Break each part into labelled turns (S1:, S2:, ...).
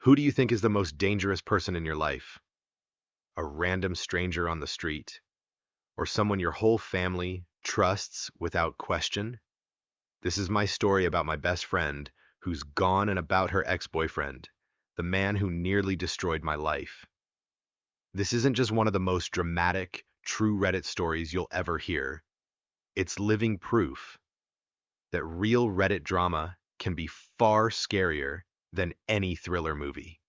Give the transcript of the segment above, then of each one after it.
S1: Who do you think is the most dangerous person in your life? A random stranger on the street? Or someone your whole family trusts without question? This is my story about my best friend who's gone and about her ex-boyfriend, the man who nearly destroyed my life. This isn't just one of the most dramatic, true Reddit stories you'll ever hear. It's living proof that real Reddit drama can be far scarier than any thriller movie.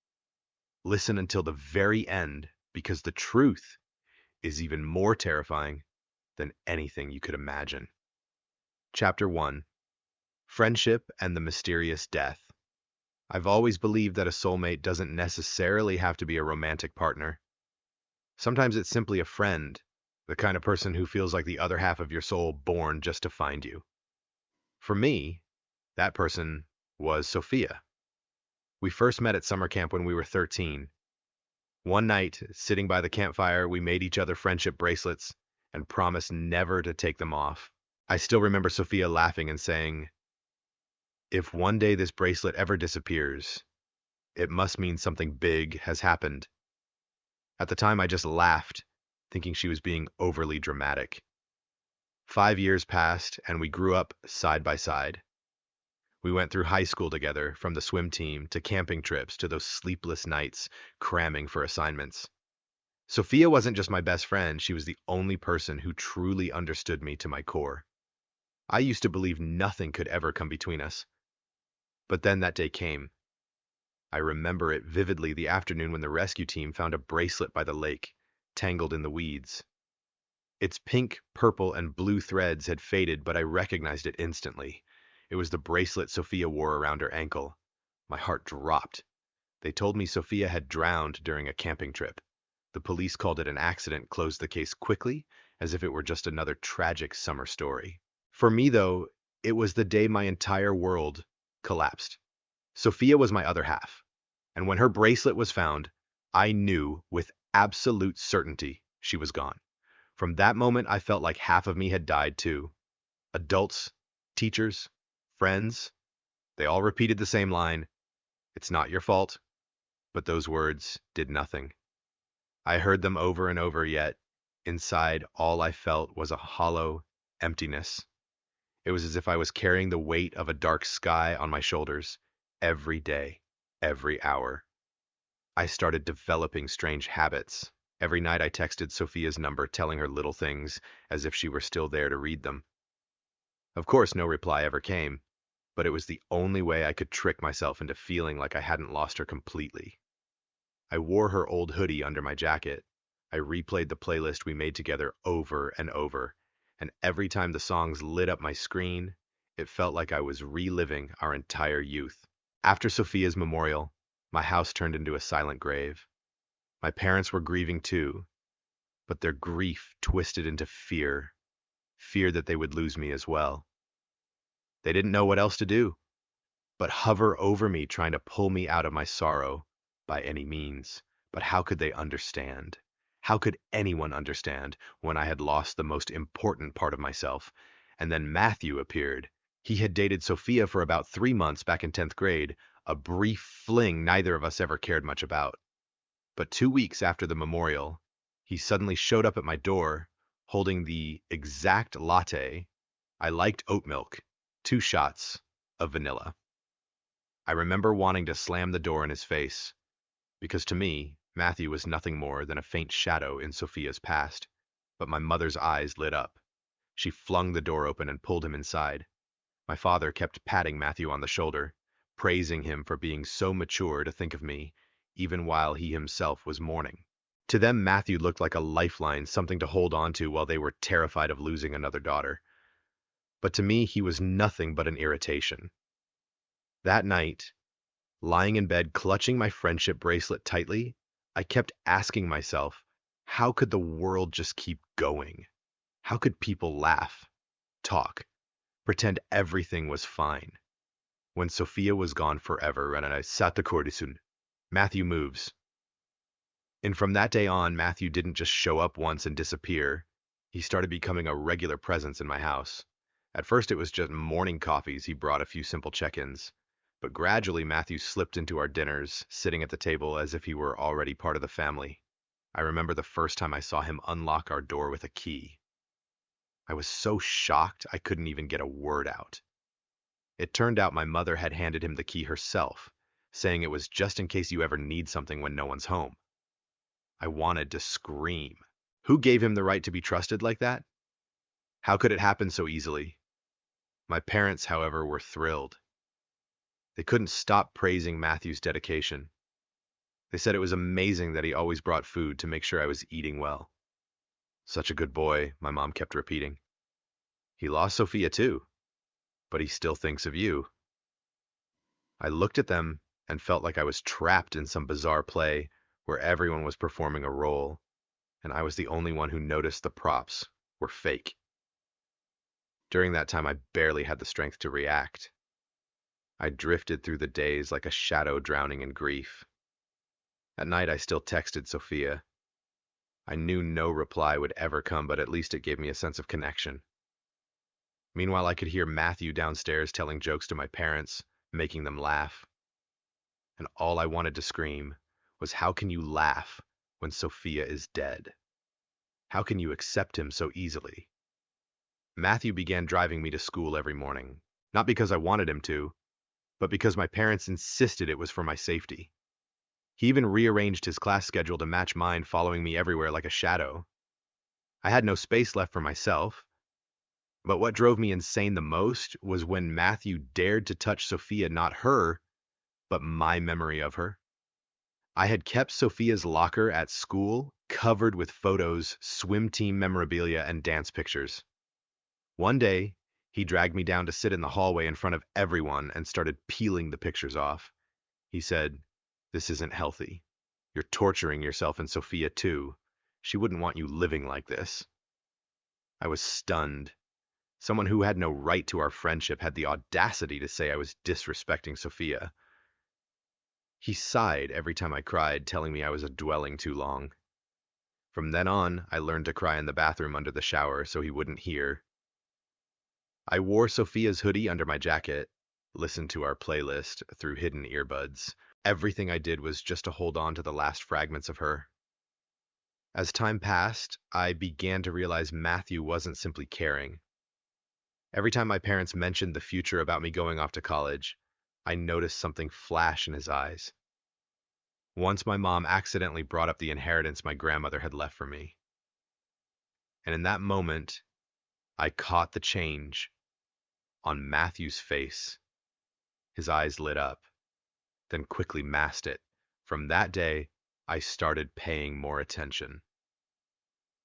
S1: Listen until the very end because the truth is even more terrifying than anything you could imagine. Chapter 1: Friendship and the Mysterious Death. I've always believed that a soulmate doesn't necessarily have to be a romantic partner. Sometimes it's simply a friend, the kind of person who feels like the other half of your soul born just to find you. For me, that person was Sophia. We first met at summer camp when we were 13. One night, sitting by the campfire, we made each other friendship bracelets and promised never to take them off. I still remember Sophia laughing and saying, "If one day this bracelet ever disappears, it must mean something big has happened." At the time, I just laughed, thinking she was being overly dramatic. 5 years passed, and we grew up side by side. We went through high school together, from the swim team to camping trips to those sleepless nights cramming for assignments. Sophia wasn't just my best friend, she was the only person who truly understood me to my core. I used to believe nothing could ever come between us. But then that day came. I remember it vividly, the afternoon when the rescue team found a bracelet by the lake, tangled in the weeds. Its pink, purple, and blue threads had faded, but I recognized it instantly. It was the bracelet Sophia wore around her ankle. My heart dropped. They told me Sophia had drowned during a camping trip. The police called it an accident, closed the case quickly, as if it were just another tragic summer story. For me, though, it was the day my entire world collapsed. Sophia was my other half, and when her bracelet was found, I knew with absolute certainty she was gone. From that moment, I felt like half of me had died too. Adults, teachers, friends, they all repeated the same line, "It's not your fault," but those words did nothing. I heard them over and over, yet inside all I felt was a hollow emptiness. It was as if I was carrying the weight of a dark sky on my shoulders every day, every hour. I started developing strange habits. Every night I texted Sophia's number, telling her little things as if she were still there to read them. Of course, no reply ever came, but it was the only way I could trick myself into feeling like I hadn't lost her completely. I wore her old hoodie under my jacket. I replayed the playlist we made together over and over, and every time the songs lit up my screen, it felt like I was reliving our entire youth. After Sophia's memorial, my house turned into a silent grave. My parents were grieving too, but their grief twisted into fear, fear that they would lose me as well. They didn't know what else to do, but hover over me, trying to pull me out of my sorrow by any means. But how could they understand? How could anyone understand when I had lost the most important part of myself? And then Matthew appeared. He had dated Sophia for about 3 months back in 10th grade, a brief fling neither of us ever cared much about. But 2 weeks after the memorial, he suddenly showed up at my door, holding the exact latte I liked: oat milk, 2 shots of vanilla. I remember wanting to slam the door in his face, because to me, Matthew was nothing more than a faint shadow in Sophia's past. But my mother's eyes lit up. She flung the door open and pulled him inside. My father kept patting Matthew on the shoulder, praising him for being so mature to think of me, even while he himself was mourning. To them, Matthew looked like a lifeline, something to hold on to while they were terrified of losing another daughter. But to me, he was nothing but an irritation. That night, lying in bed, clutching my friendship bracelet tightly, I kept asking myself, how could the world just keep going? How could people laugh, talk, pretend everything was fine, when Sophia was gone forever and I sat the cordisun? Matthew moves. And from that day on, Matthew didn't just show up once and disappear. He started becoming a regular presence in my house. At first, it was just morning coffees. He brought a few simple check-ins. But gradually, Matthew slipped into our dinners, sitting at the table as if he were already part of the family. I remember the first time I saw him unlock our door with a key. I was so shocked I couldn't even get a word out. It turned out my mother had handed him the key herself, saying it was just in case you ever need something when no one's home. I wanted to scream. Who gave him the right to be trusted like that? How could it happen so easily? My parents, however, were thrilled. They couldn't stop praising Matthew's dedication. They said it was amazing that he always brought food to make sure I was eating well. Such a good boy, my mom kept repeating. He lost Sophia too, but he still thinks of you. I looked at them and felt like I was trapped in some bizarre play where everyone was performing a role, and I was the only one who noticed the props were fake. During that time, I barely had the strength to react. I drifted through the days like a shadow drowning in grief. At night, I still texted Sophia. I knew no reply would ever come, but at least it gave me a sense of connection. Meanwhile, I could hear Matthew downstairs telling jokes to my parents, making them laugh. And all I wanted to scream was, how can you laugh when Sophia is dead? How can you accept him so easily? Matthew began driving me to school every morning, not because I wanted him to, but because my parents insisted it was for my safety. He even rearranged his class schedule to match mine, following me everywhere like a shadow. I had no space left for myself. But what drove me insane the most was when Matthew dared to touch Sophia, not her, but my memory of her. I had kept Sophia's locker at school covered with photos, swim team memorabilia, and dance pictures. One day, he dragged me down to sit in the hallway in front of everyone and started peeling the pictures off. He said, "This isn't healthy. You're torturing yourself and Sophia too. She wouldn't want you living like this." I was stunned. Someone who had no right to our friendship had the audacity to say I was disrespecting Sophia. He sighed every time I cried, telling me I was dwelling too long. From then on, I learned to cry in the bathroom under the shower so he wouldn't hear. I wore Sophia's hoodie under my jacket, listened to our playlist through hidden earbuds. Everything I did was just to hold on to the last fragments of her. As time passed, I began to realize Matthew wasn't simply caring. Every time my parents mentioned the future about me going off to college, I noticed something flash in his eyes. Once my mom accidentally brought up the inheritance my grandmother had left for me. And in that moment, I caught the change on Matthew's face. His eyes lit up, then quickly masked it. From that day, I started paying more attention.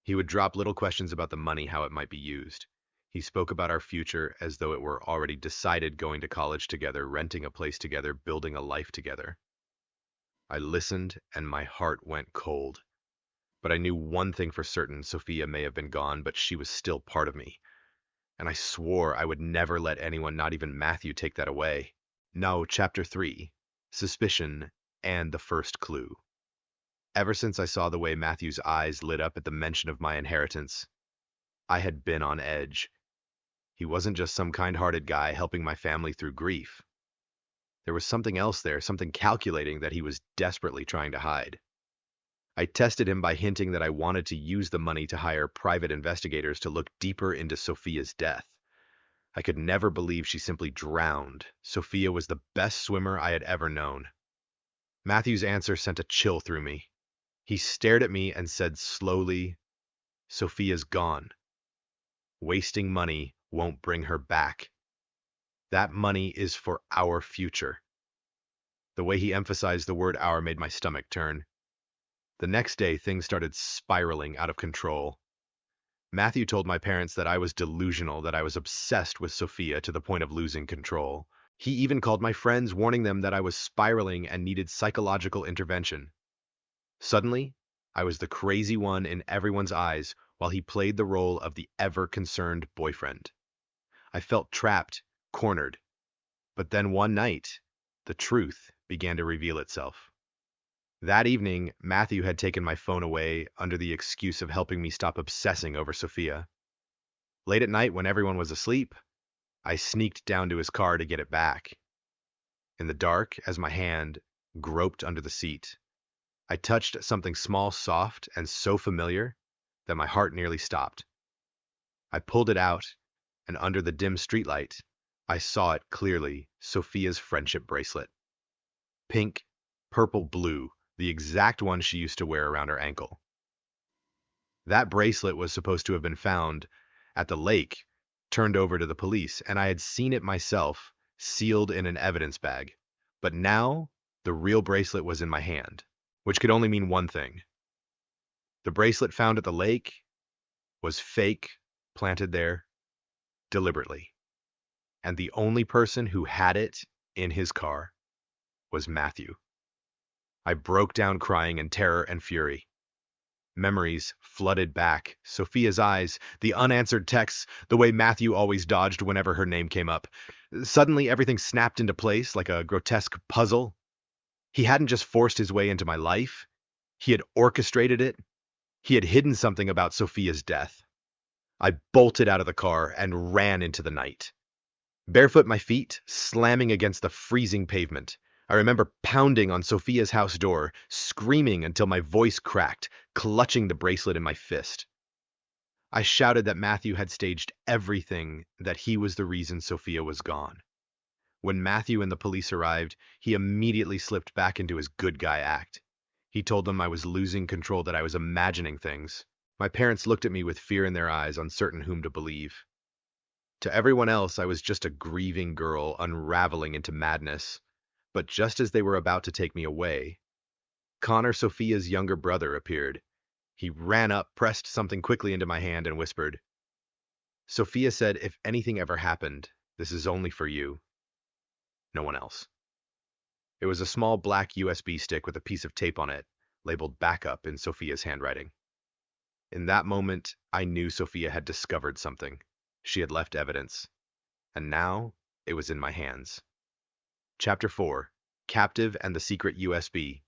S1: He would drop little questions about the money, how it might be used. He spoke about our future as though it were already decided, going to college together, renting a place together, building a life together. I listened and my heart went cold. But I knew one thing for certain: Sophia may have been gone, but she was still part of me. And I swore I would never let anyone, not even Matthew, take that away. Now, Chapter 3, Suspicion and the First Clue. Ever since I saw the way Matthew's eyes lit up at the mention of my inheritance, I had been on edge. He wasn't just some kind-hearted guy helping my family through grief. There was something else there, something calculating that he was desperately trying to hide. I tested him by hinting that I wanted to use the money to hire private investigators to look deeper into Sophia's death. I could never believe she simply drowned. Sophia was the best swimmer I had ever known. Matthew's answer sent a chill through me. He stared at me and said slowly, "Sophia's gone. Wasting money won't bring her back. That money is for our future." The way he emphasized the word "our" made my stomach turn. The next day, things started spiraling out of control. Matthew told my parents that I was delusional, that I was obsessed with Sophia to the point of losing control. He even called my friends, warning them that I was spiraling and needed psychological intervention. Suddenly, I was the crazy one in everyone's eyes, while he played the role of the ever-concerned boyfriend. I felt trapped, cornered. But then one night, the truth began to reveal itself. That evening, Matthew had taken my phone away under the excuse of helping me stop obsessing over Sophia. Late at night, when everyone was asleep, I sneaked down to his car to get it back. In the dark, as my hand groped under the seat, I touched something small, soft, and so familiar that my heart nearly stopped. I pulled it out, and under the dim streetlight, I saw it clearly, Sophia's friendship bracelet. Pink, purple, blue, the exact one she used to wear around her ankle. That bracelet was supposed to have been found at the lake, turned over to the police, and I had seen it myself, sealed in an evidence bag. But now, the real bracelet was in my hand, which could only mean one thing. The bracelet found at the lake was fake, planted there deliberately. And the only person who had it in his car was Matthew. I broke down crying in terror and fury. Memories flooded back. Sophia's eyes, the unanswered texts, the way Matthew always dodged whenever her name came up. Suddenly, everything snapped into place like a grotesque puzzle. He hadn't just forced his way into my life. He had orchestrated it. He had hidden something about Sophia's death. I bolted out of the car and ran into the night. Barefoot my feet, slamming against the freezing pavement. I remember pounding on Sophia's house door, screaming until my voice cracked, clutching the bracelet in my fist. I shouted that Matthew had staged everything, that he was the reason Sophia was gone. When Matthew and the police arrived, he immediately slipped back into his good guy act. He told them I was losing control, that I was imagining things. My parents looked at me with fear in their eyes, uncertain whom to believe. To everyone else, I was just a grieving girl unraveling into madness. But just as they were about to take me away, Connor, Sophia's younger brother, appeared. He ran up, pressed something quickly into my hand, and whispered, "Sophia said if anything ever happened, this is only for you. No one else." It was a small black USB stick with a piece of tape on it, labeled backup in Sophia's handwriting. In that moment, I knew Sophia had discovered something. She had left evidence. And now, it was in my hands. Chapter 4. Captive and the Secret USB.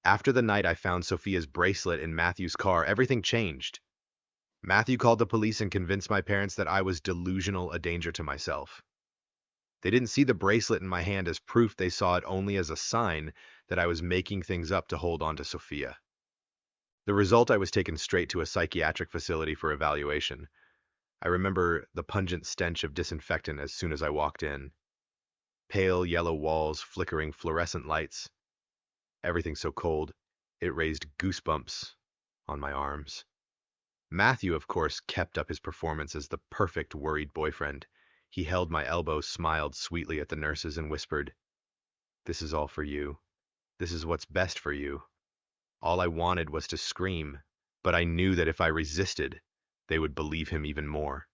S1: After the night I found Sophia's bracelet in Matthew's car, everything changed. Matthew called the police and convinced my parents that I was delusional, a danger to myself. They didn't see the bracelet in my hand as proof, they saw it only as a sign that I was making things up to hold on to Sophia. The result, I was taken straight to a psychiatric facility for evaluation. I remember the pungent stench of disinfectant as soon as I walked in. Pale yellow walls, flickering fluorescent lights. Everything so cold, it raised goosebumps on my arms. Matthew, of course, kept up his performance as the perfect worried boyfriend. He held my elbow, smiled sweetly at the nurses, and whispered, "This is all for you. This is what's best for you." All I wanted was to scream, but I knew that if I resisted, they would believe him even more.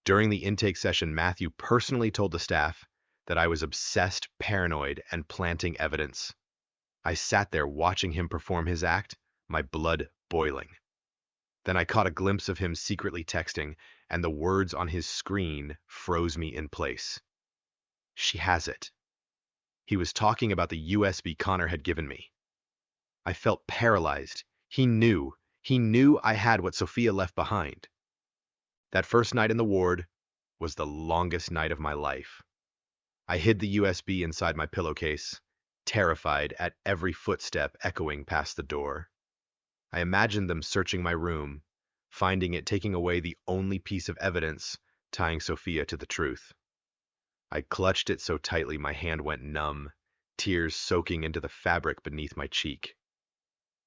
S1: During the intake session, Matthew personally told the staff that I was obsessed, paranoid, and planting evidence. I sat there watching him perform his act, my blood boiling. Then I caught a glimpse of him secretly texting, and the words on his screen froze me in place. "She has it." He was talking about the USB Connor had given me. I felt paralyzed. He knew I had what Sophia left behind. That first night in the ward was the longest night of my life. I hid the USB inside my pillowcase, terrified at every footstep echoing past the door. I imagined them searching my room, finding it, taking away the only piece of evidence tying Sophia to the truth. I clutched it so tightly my hand went numb, tears soaking into the fabric beneath my cheek.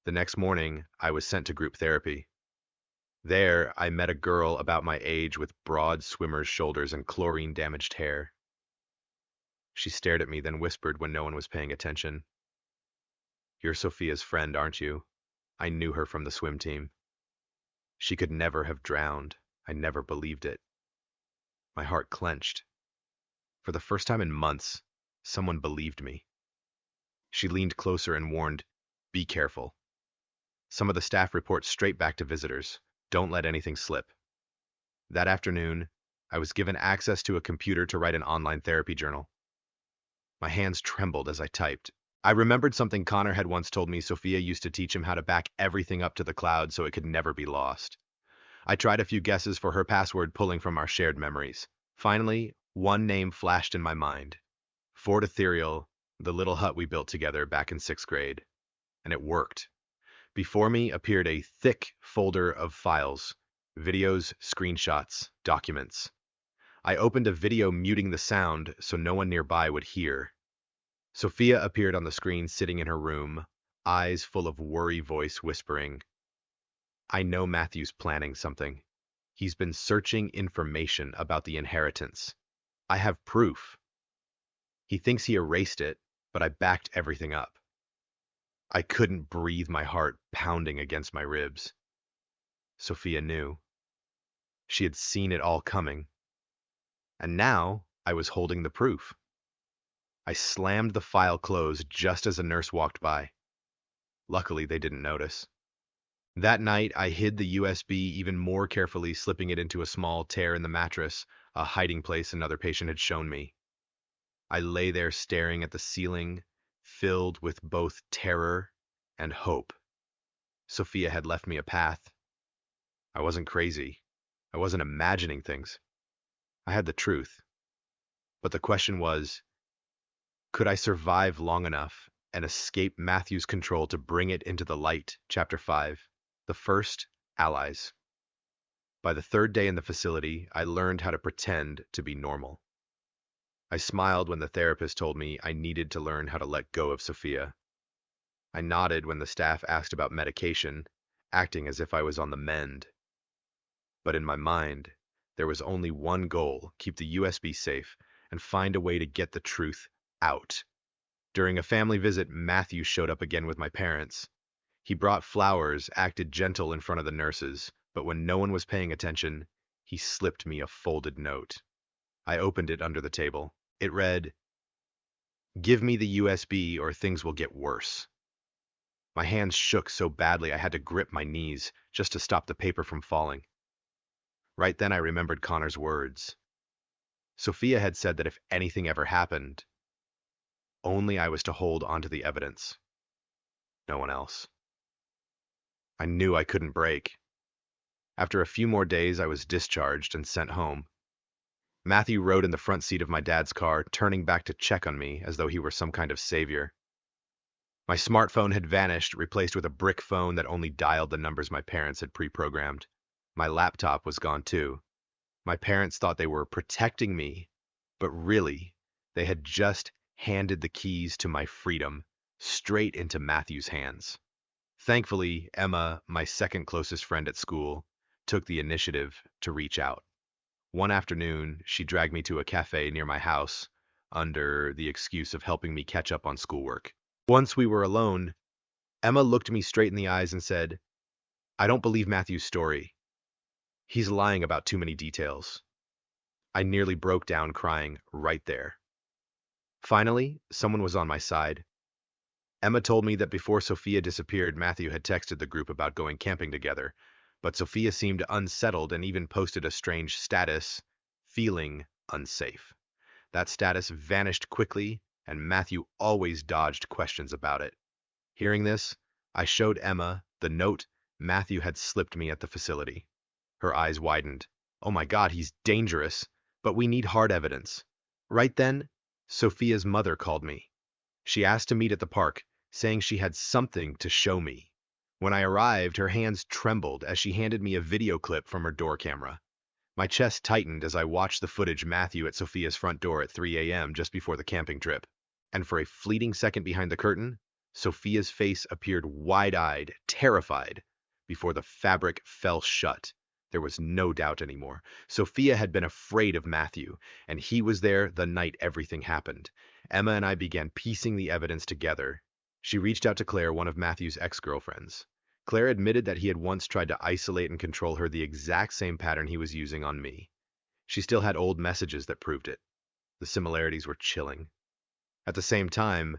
S1: The next morning, I was sent to group therapy. There, I met a girl about my age with broad swimmer's shoulders and chlorine-damaged hair. She stared at me, then whispered when no one was paying attention, "You're Sophia's friend, aren't you? I knew her from the swim team. She could never have drowned. I never believed it." My heart clenched. For the first time in months, someone believed me. She leaned closer and warned, "Be careful. Some of the staff report straight back to visitors. Don't let anything slip." That afternoon, I was given access to a computer to write an online therapy journal. My hands trembled as I typed. I remembered something Connor had once told me. Sophia used to teach him how to back everything up to the cloud so it could never be lost. I tried a few guesses for her password, pulling from our shared memories. Finally, one name flashed in my mind. Fort Ethereal, the little hut we built together back in 6th grade. And it worked. Before me appeared a thick folder of files, videos, screenshots, documents. I opened a video muting the sound so no one nearby would hear. Sophia appeared on the screen sitting in her room, eyes full of worry, voice whispering, "I know Matthew's planning something. He's been searching information about the inheritance. I have proof. He thinks he erased it, but I backed everything up." I couldn't breathe, my heart pounding against my ribs. Sophia knew. She had seen it all coming. And now I was holding the proof. I slammed the file closed just as a nurse walked by. Luckily, they didn't notice. That night, I hid the USB even more carefully, slipping it into a small tear in the mattress, a hiding place another patient had shown me. I lay there staring at the ceiling, filled with both terror and hope. Sophia had left me a path. I wasn't crazy. I wasn't imagining things. I had the truth. But the question was, could I survive long enough and escape Matthew's control to bring it into the light? Chapter 5. The First Allies. By the third day in the facility, I learned how to pretend to be normal. I smiled when the therapist told me I needed to learn how to let go of Sophia. I nodded when the staff asked about medication, acting as if I was on the mend. But in my mind, there was only one goal: keep the USB safe and find a way to get the truth out. During a family visit, Matthew showed up again with my parents. He brought flowers, acted gentle in front of the nurses, but when no one was paying attention, he slipped me a folded note. I opened it under the table. It read, "Give me the USB or things will get worse." My hands shook so badly I had to grip my knees just to stop the paper from falling. Right then I remembered Connor's words. Sophia had said that if anything ever happened, only I was to hold onto the evidence. No one else. I knew I couldn't break. After a few more days, I was discharged and sent home. Matthew rode in the front seat of my dad's car, turning back to check on me as though he were some kind of savior. My smartphone had vanished, replaced with a brick phone that only dialed the numbers my parents had pre-programmed. My laptop was gone too. My parents thought they were protecting me, but really, they had just handed the keys to my freedom straight into Matthew's hands. Thankfully, Emma, my second closest friend at school, took the initiative to reach out. One afternoon, she dragged me to a cafe near my house under the excuse of helping me catch up on schoolwork. Once we were alone, Emma looked me straight in the eyes and said, "I don't believe Matthew's story. He's lying about too many details." I nearly broke down crying right there. Finally, someone was on my side. Emma told me that before Sophia disappeared, Matthew had texted the group about going camping together, but Sophia seemed unsettled and even posted a strange status, feeling unsafe. That status vanished quickly, and Matthew always dodged questions about it. Hearing this, I showed Emma the note Matthew had slipped me at the facility. Her eyes widened. "Oh my God, he's dangerous, but we need hard evidence." Right then, Sophia's mother called me. She asked to meet at the park, saying she had something to show me. When I arrived, her hands trembled as she handed me a video clip from her door camera. My chest tightened as I watched the footage Matthew at Sophia's front door at 3 a.m. just before the camping trip. And for a fleeting second behind the curtain, Sophia's face appeared wide-eyed, terrified, before the fabric fell shut. There was no doubt anymore. Sophia had been afraid of Matthew, and he was there the night everything happened. Emma and I began piecing the evidence together. She reached out to Claire, one of Matthew's ex-girlfriends. Claire admitted that he had once tried to isolate and control her, the exact same pattern he was using on me. She still had old messages that proved it. The similarities were chilling. At the same time,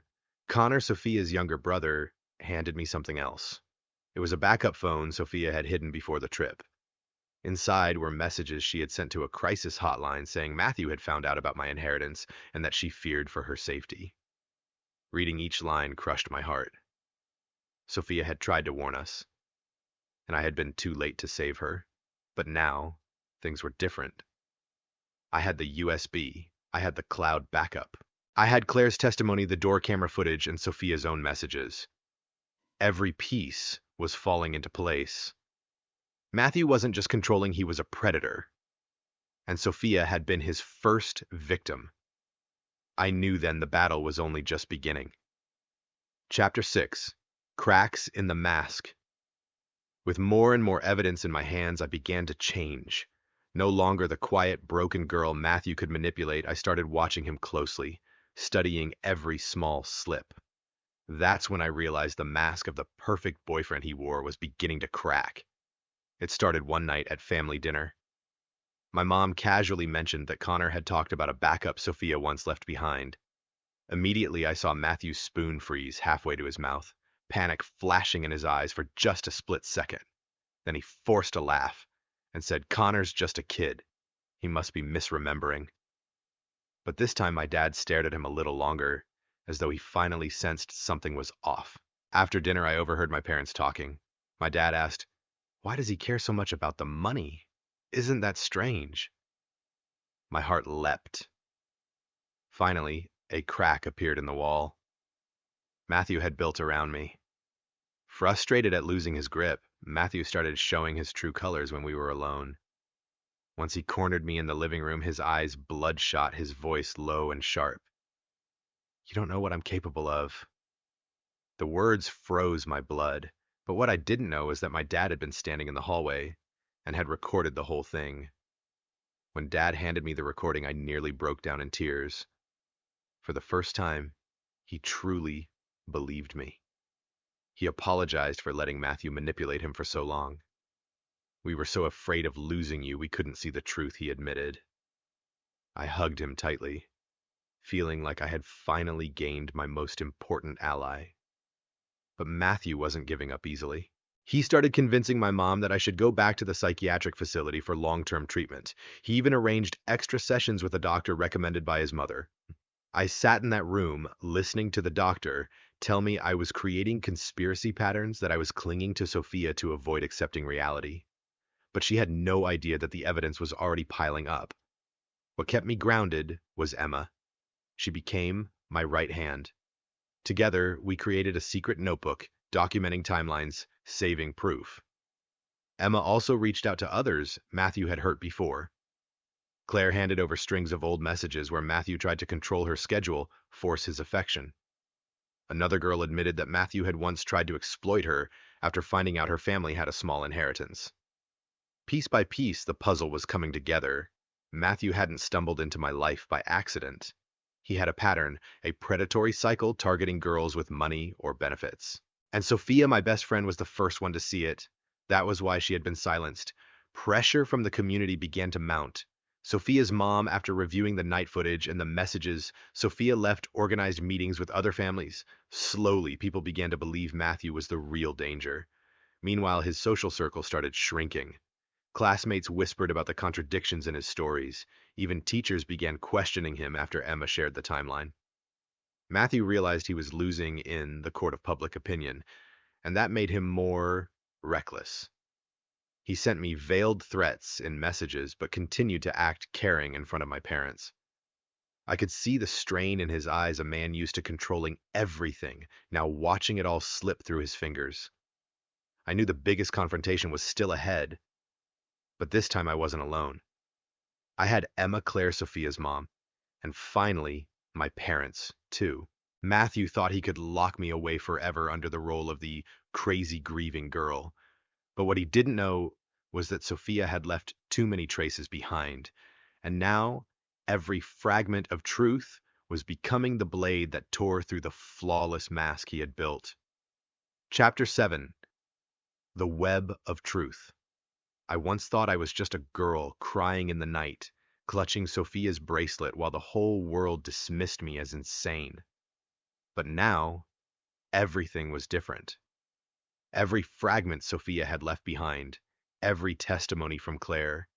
S1: Connor, Sophia's younger brother, handed me something else. It was a backup phone Sophia had hidden before the trip. Inside were messages she had sent to a crisis hotline saying Matthew had found out about my inheritance and that she feared for her safety. Reading each line crushed my heart. Sophia had tried to warn us, and I had been too late to save her. But now, things were different. I had the USB. I had the cloud backup. I had Claire's testimony, the door camera footage, and Sophia's own messages. Every piece was falling into place. Matthew wasn't just controlling, he was a predator. And Sophia had been his first victim. I knew then the battle was only just beginning. Chapter 6. Cracks in the Mask. With more and more evidence in my hands, I began to change. No longer the quiet, broken girl Matthew could manipulate, I started watching him closely, studying every small slip. That's when I realized the mask of the perfect boyfriend he wore was beginning to crack. It started one night at family dinner. My mom casually mentioned that Connor had talked about a backup Sophia once left behind. Immediately, I saw Matthew's spoon freeze halfway to his mouth, panic flashing in his eyes for just a split second. Then he forced a laugh and said, "Connor's just a kid. He must be misremembering." But this time my dad stared at him a little longer, as though he finally sensed something was off. After dinner, I overheard my parents talking. My dad asked, "Why does he care so much about the money? Isn't that strange?" My heart leapt. Finally, a crack appeared in the wall. Matthew had built around me. Frustrated at losing his grip, Matthew started showing his true colors when we were alone. Once he cornered me in the living room, his eyes bloodshot, his voice low and sharp. "You don't know what I'm capable of." The words froze my blood, but what I didn't know is that my dad had been standing in the hallway and had recorded the whole thing. When Dad handed me the recording, I nearly broke down in tears. For the first time, he truly believed me. He apologized for letting Matthew manipulate him for so long. "We were so afraid of losing you, we couldn't see the truth," he admitted. I hugged him tightly, feeling like I had finally gained my most important ally. But Matthew wasn't giving up easily. He started convincing my mom that I should go back to the psychiatric facility for long-term treatment. He even arranged extra sessions with a doctor recommended by his mother. I sat in that room, listening to the doctor tell me I was creating conspiracy patterns, that I was clinging to Sophia to avoid accepting reality. But she had no idea that the evidence was already piling up. What kept me grounded was Emma. She became my right hand. Together, we created a secret notebook, documenting timelines, saving proof. Emma also reached out to others Matthew had hurt before. Claire handed over strings of old messages where Matthew tried to control her schedule, force his affection. Another girl admitted that Matthew had once tried to exploit her after finding out her family had a small inheritance. Piece by piece, the puzzle was coming together. Matthew hadn't stumbled into my life by accident. He had a pattern, a predatory cycle targeting girls with money or benefits. And Sophia, my best friend, was the first one to see it. That was why she had been silenced. Pressure from the community began to mount. Sophia's mom, after reviewing the night footage and the messages, Sophia left organized meetings with other families. Slowly, people began to believe Matthew was the real danger. Meanwhile, his social circle started shrinking. Classmates whispered about the contradictions in his stories. Even teachers began questioning him after Emma shared the timeline. Matthew realized he was losing in the court of public opinion, and that made him more reckless. He sent me veiled threats in messages, but continued to act caring in front of my parents. I could see the strain in his eyes, a man used to controlling everything, now watching it all slip through his fingers. I knew the biggest confrontation was still ahead, but this time I wasn't alone. I had Emma, Claire, Sophia's mom, and finally, my parents, too. Matthew thought he could lock me away forever under the role of the crazy grieving girl. But what he didn't know was that Sophia had left too many traces behind, and now every fragment of truth was becoming the blade that tore through the flawless mask he had built. Chapter 7. The Web of Truth. I once thought I was just a girl crying in the night, clutching Sophia's bracelet while the whole world dismissed me as insane. But now, everything was different. Every fragment Sophia had left behind, every testimony from Claire,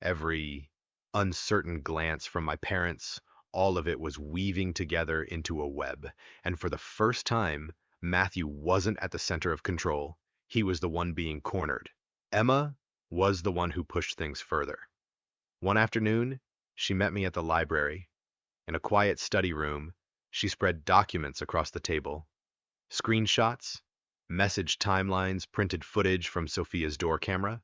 S1: every uncertain glance from my parents, all of it was weaving together into a web. And for the first time, Matthew wasn't at the center of control. He was the one being cornered. Emma was the one who pushed things further. One afternoon, she met me at the library. In a quiet study room, She spread documents across the table. Screenshots, message timelines, printed footage from Sophia's door camera.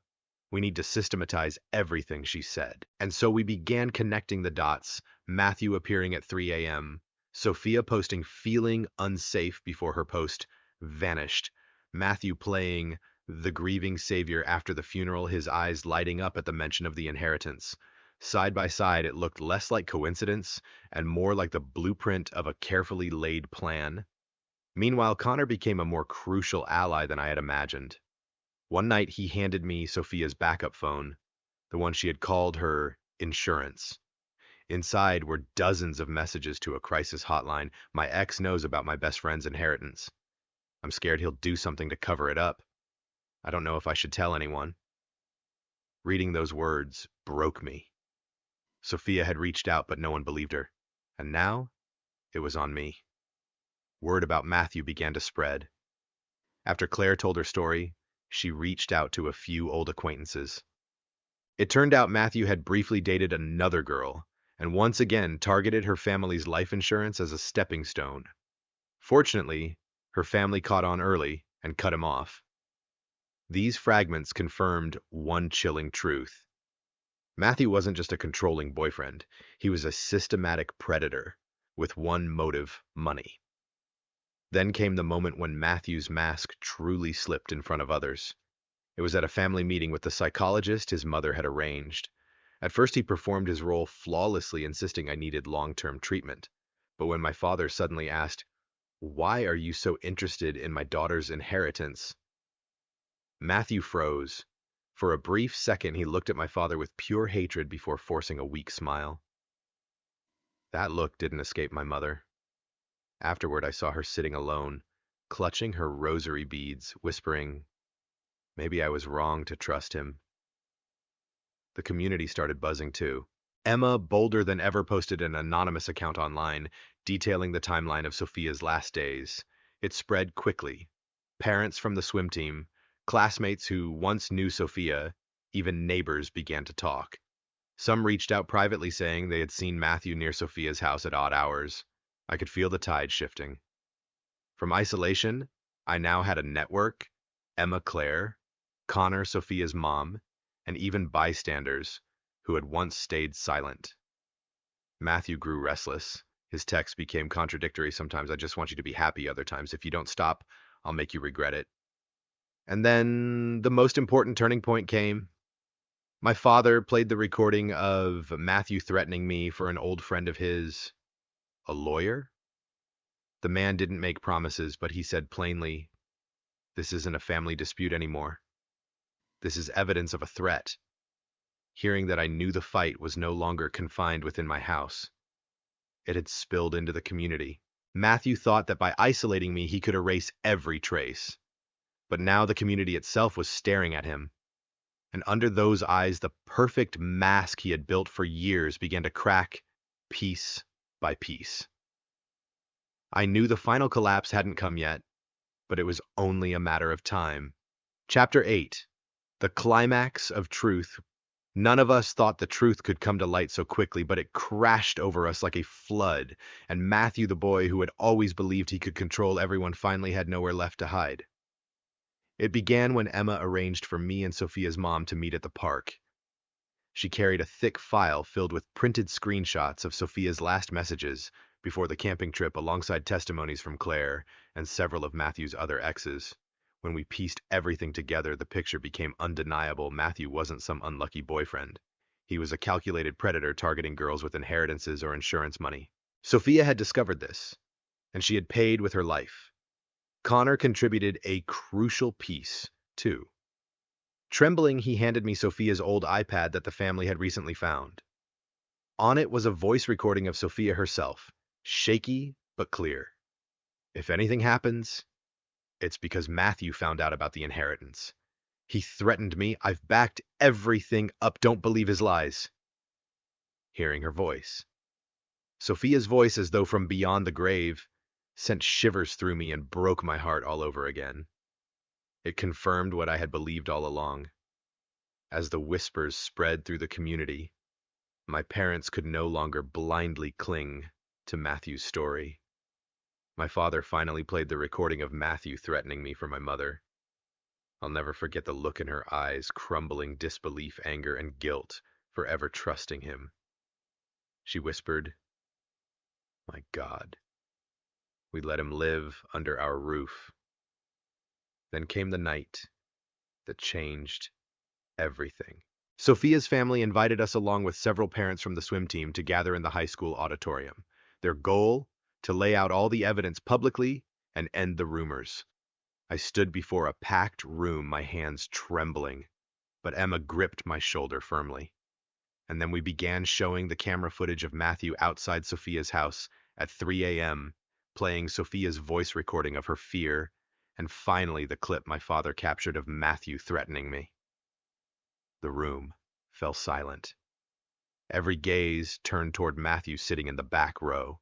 S1: We need to systematize everything she said. And so we began connecting the dots. Matthew appearing at 3 a.m., Sophia posting feeling unsafe before her post vanished, Matthew playing the grieving savior after the funeral, his eyes lighting up at the mention of the inheritance. Side by side, it looked less like coincidence and more like the blueprint of a carefully laid plan. Meanwhile, Connor became a more crucial ally than I had imagined. One night, he handed me Sophia's backup phone, the one she had called her insurance. Inside were dozens of messages to a crisis hotline. My ex knows about my best friend's inheritance. I'm scared he'll do something to cover it up. I don't know if I should tell anyone. Reading those words broke me. Sophia had reached out, but no one believed her. And now, it was on me. Word about Matthew began to spread. After Claire told her story, she reached out to a few old acquaintances. It turned out Matthew had briefly dated another girl, and once again targeted her family's life insurance as a stepping stone. Fortunately, her family caught on early and cut him off. These fragments confirmed one chilling truth. Matthew wasn't just a controlling boyfriend. He was a systematic predator with one motive: money. Then came the moment when Matthew's mask truly slipped in front of others. It was at a family meeting with the psychologist his mother had arranged. At first, he performed his role flawlessly, insisting I needed long-term treatment. But when my father suddenly asked, "Why are you so interested in my daughter's inheritance?" Matthew froze. For a brief second, he looked at my father with pure hatred before forcing a weak smile. That look didn't escape my mother. Afterward, I saw her sitting alone, clutching her rosary beads, whispering, "Maybe I was wrong to trust him." The community started buzzing too. Emma, bolder than ever, posted an anonymous account online detailing the timeline of Sophia's last days. It spread quickly. Parents from the swim team, classmates who once knew Sophia, even neighbors began to talk. Some reached out privately saying they had seen Matthew near Sophia's house at odd hours. I could feel the tide shifting. From isolation, I now had a network: Emma, Claire, Connor, Sophia's mom, and even bystanders who had once stayed silent. Matthew grew restless. His texts became contradictory. Sometimes, "I just want you to be happy." Other times, "If you don't stop, I'll make you regret it." And then the most important turning point came. My father played the recording of Matthew threatening me for an old friend of his, a lawyer. The man didn't make promises, but he said plainly, "This isn't a family dispute anymore. This is evidence of a threat." Hearing that, I knew the fight was no longer confined within my house. It had spilled into the community. Matthew thought that by isolating me, he could erase every trace. But now the community itself was staring at him. And under those eyes, the perfect mask he had built for years began to crack piece by piece. I knew the final collapse hadn't come yet, but it was only a matter of time. Chapter 8. The climax of truth. None of us thought the truth could come to light so quickly, but it crashed over us like a flood, and Matthew, the boy who had always believed he could control everyone, finally had nowhere left to hide. It began when Emma arranged for me and Sophia's mom to meet at the park. She carried a thick file filled with printed screenshots of Sophia's last messages before the camping trip, alongside testimonies from Claire and several of Matthew's other exes. When we pieced everything together, the picture became undeniable. Matthew wasn't some unlucky boyfriend. He was a calculated predator targeting girls with inheritances or insurance money. Sophia had discovered this, and she had paid with her life. Connor contributed a crucial piece, too. Trembling, he handed me Sophia's old iPad that the family had recently found. On it was a voice recording of Sophia herself, shaky but clear. "If anything happens, it's because Matthew found out about the inheritance. He threatened me. I've backed everything up. Don't believe his lies." Hearing her voice, Sophia's voice, as though from beyond the grave, sent shivers through me and broke my heart all over again. It confirmed what I had believed all along. As the whispers spread through the community, my parents could no longer blindly cling to Matthew's story. My father finally played the recording of Matthew threatening me for my mother. I'll never forget the look in her eyes, crumbling disbelief, anger, and guilt for ever trusting him. She whispered, "My God." We let him live under our roof. Then came the night that changed everything. Sophia's family invited us along with several parents from the swim team to gather in the high school auditorium. Their goal? To lay out all the evidence publicly and end the rumors. I stood before a packed room, my hands trembling, but Emma gripped my shoulder firmly. And then we began showing the camera footage of Matthew outside Sophia's house at 3 a.m., playing Sophia's voice recording of her fear, and finally the clip my father captured of Matthew threatening me. The room fell silent. Every gaze turned toward Matthew sitting in the back row.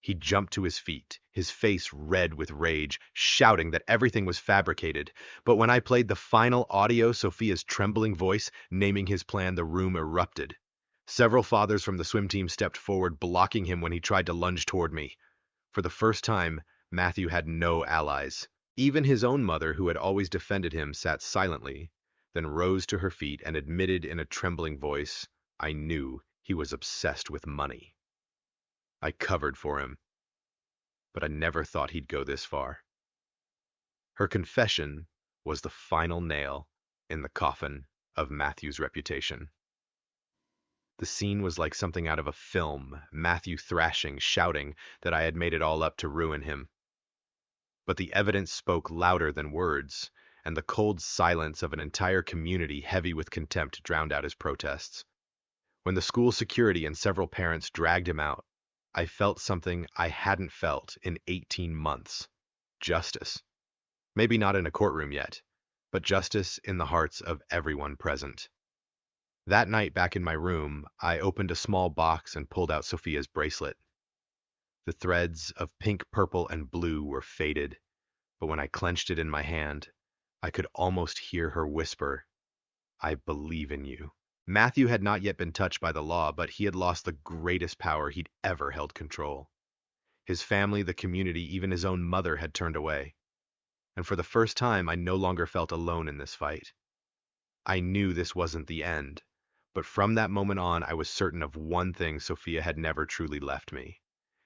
S1: He jumped to his feet, his face red with rage, shouting that everything was fabricated. But when I played the final audio, Sophia's trembling voice naming his plan, the room erupted. Several fathers from the swim team stepped forward, blocking him when he tried to lunge toward me. For the first time, Matthew had no allies. Even his own mother, who had always defended him, sat silently, then rose to her feet and admitted in a trembling voice, "I knew he was obsessed with money." I covered for him, but I never thought he'd go this far. Her confession was the final nail in the coffin of Matthew's reputation. The scene was like something out of a film, Matthew thrashing, shouting that I had made it all up to ruin him. But the evidence spoke louder than words, and the cold silence of an entire community heavy with contempt drowned out his protests. When the school security and several parents dragged him out, I felt something I hadn't felt in 18 months. Justice. Maybe not in a courtroom yet, but justice in the hearts of everyone present. That night back in my room, I opened a small box and pulled out Sophia's bracelet. The threads of pink, purple, and blue were faded, but when I clenched it in my hand, I could almost hear her whisper, "I believe in you." Matthew had not yet been touched by the law, but he had lost the greatest power he'd ever held control. His family, the community, even his own mother had turned away. And for the first time, I no longer felt alone in this fight. I knew this wasn't the end, but from that moment on, I was certain of one thing: Sophia had never truly left me.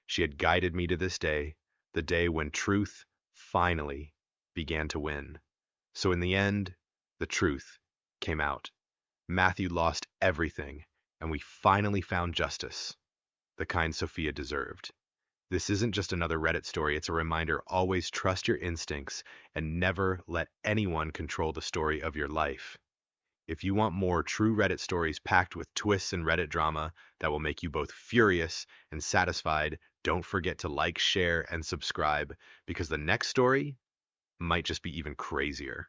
S1: She had guided me to this day, the day when truth finally began to win. So in the end, the truth came out. Matthew lost everything, and we finally found justice, the kind Sophia deserved. This isn't just another Reddit story, it's a reminder: always trust your instincts and never let anyone control the story of your life. If you want more true Reddit stories packed with twists and Reddit drama that will make you both furious and satisfied, don't forget to like, share, and subscribe, because the next story might just be even crazier.